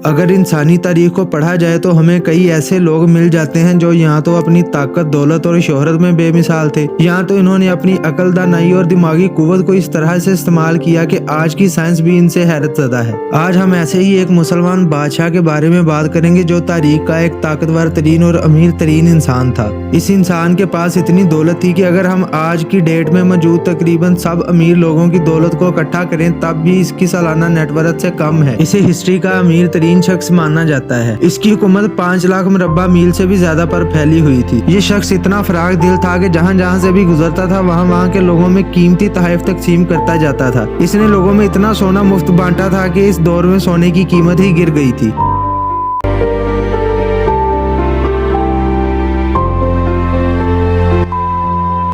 अगर इंसानी तारीख को पढ़ा जाए तो हमें कई ऐसे लोग मिल जाते हैं जो यहाँ तो अपनी ताकत, दौलत और शोहरत में बेमिसाल थे, यहाँ तो इन्होंने अपनी अकल, दानाई और दिमागी कुव्वत को इस तरह से इस्तेमाल किया कि आज की साइंस भी इनसे हैरत ज़दा है। आज हम ऐसे ही एक मुसलमान बादशाह के बारे में बात करेंगे जो तारीख का एक ताकतवर तरीन और अमीर तरीन इंसान था। इस इंसान के पास इतनी दौलत थी कि अगर हम आज की डेट में मौजूद तकरीबन सब अमीर लोगों की दौलत को इकट्ठा करें तब भी इसकी सालाना नेटवर्थ से कम है। इसे हिस्ट्री का अमीर तरीन शख्स माना जाता है। इसकी हुकूमत 5 लाख मुरब्बा मील से भी ज्यादा पर फैली हुई थी। ये शख्स इतना फराग दिल था कि जहाँ जहाँ से भी गुजरता था वहाँ के लोगों में कीमती तहफ तकसीम करता जाता था। इसने लोगों में इतना सोना मुफ्त बांटा था कि इस दौर में सोने की कीमत ही गिर गई थी।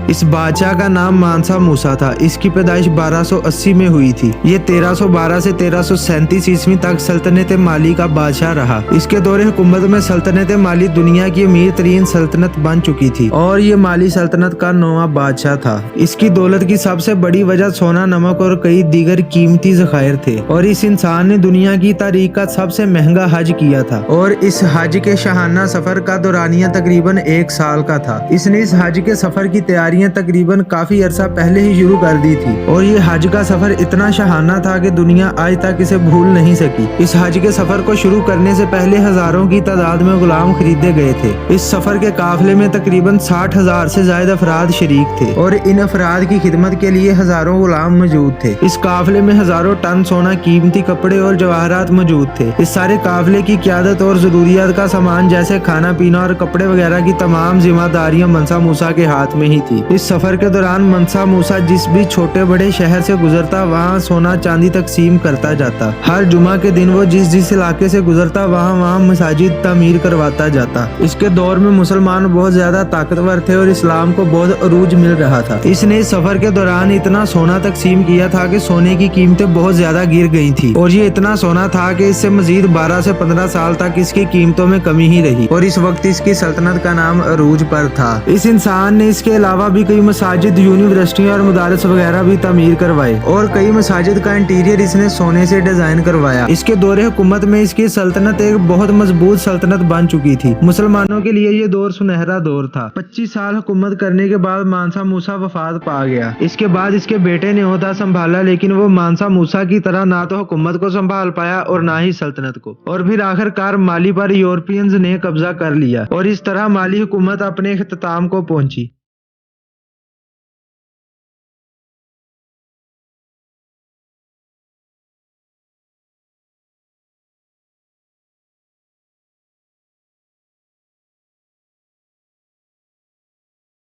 इस बादशाह का नाम मानसा मूसा था। इसकी पैदाइश 1280 में हुई थी। ये 1312 से 1337 ईस्वी तक सल्तनत माली का बादशाह रहा। इसके दौरे हुकूमत में सल्तनत माली दुनिया की अमीर तरीन सल्तनत बन चुकी थी और ये माली सल्तनत का 9वां बादशाह था। इसकी दौलत की सबसे बड़ी वजह सोना, नमक और कई दीगर कीमती ज़खायर थे और इस इंसान ने दुनिया की तारीख का सबसे महंगा हज किया था और इस हज के शाहाना सफर का दौरानिया तकरीबन 1 साल का था। इसने इस हज के सफर की तैयारी तकरीबन काफी अरसा पहले ही शुरू कर दी थी और ये हज का सफर इतना शाहाना था कि दुनिया आज तक इसे भूल नहीं सकी। इस हज के सफर को शुरू करने से पहले हजारों की तादाद में गुलाम खरीदे गए थे। इस सफर के काफिले में तकरीबन 60,000 से ज्यादा अफराद शरीक थे और इन अफराद की खिदमत के लिए हजारों गुलाम मौजूद थे। इस काफिले में हजारों टन सोना, कीमती कपड़े और जवाहरात मौजूद थे। इस सारे काफिले की क़यादत और जरूरियात का सामान जैसे खाना पीना और कपड़े वगैरह की तमाम जिम्मेदारियां मनसा मूसा के हाथ में ही थी। इस सफर के दौरान मनसा मूसा जिस भी छोटे बड़े शहर से गुजरता वहाँ सोना चांदी तकसीम करता जाता। हर जुमा के दिन वो जिस इलाके से गुजरता वहाँ मसाजिद तामीर करवाता जाता। इसके दौर में मुसलमान बहुत ज्यादा ताकतवर थे और इस्लाम को बहुत अरूज मिल रहा था। इसने इस सफर के दौरान इतना सोना तकसीम किया था कि सोने की कीमतें बहुत ज्यादा गिर गई थी और ये इतना सोना था कि इससे मजीद 12 से 15 साल तक इसकी कीमतों में कमी ही रही और इस वक्त इसकी सल्तनत का नाम अरूज पर था। इस इंसान ने इसके अलावा भी कई मसाजिद, यूनिवर्सिटियां और मदारस वगैरह भी तामीर करवाए और कई मसाजिद का इंटीरियर इसने सोने से डिजाइन करवाया। इसके दौरे हुकूमत में इसकी सल्तनत एक बहुत मजबूत सल्तनत बन चुकी थी। मुसलमानों के लिए ये दौर सुनहरा दौर था। 25 साल हुकूमत करने के बाद मानसा मूसा वफात पा गया। इसके बाद इसके बेटे ने ओहदा संभाला, लेकिन वो मानसा मूसा की तरह ना तो हुकूमत को संभाल पाया और ना ही सल्तनत को, और फिर आखिरकार माली पर यूरोपियंस ने कब्जा कर लिया और इस तरह माली हुकूमत अपने इख्तिताम को पहुंची।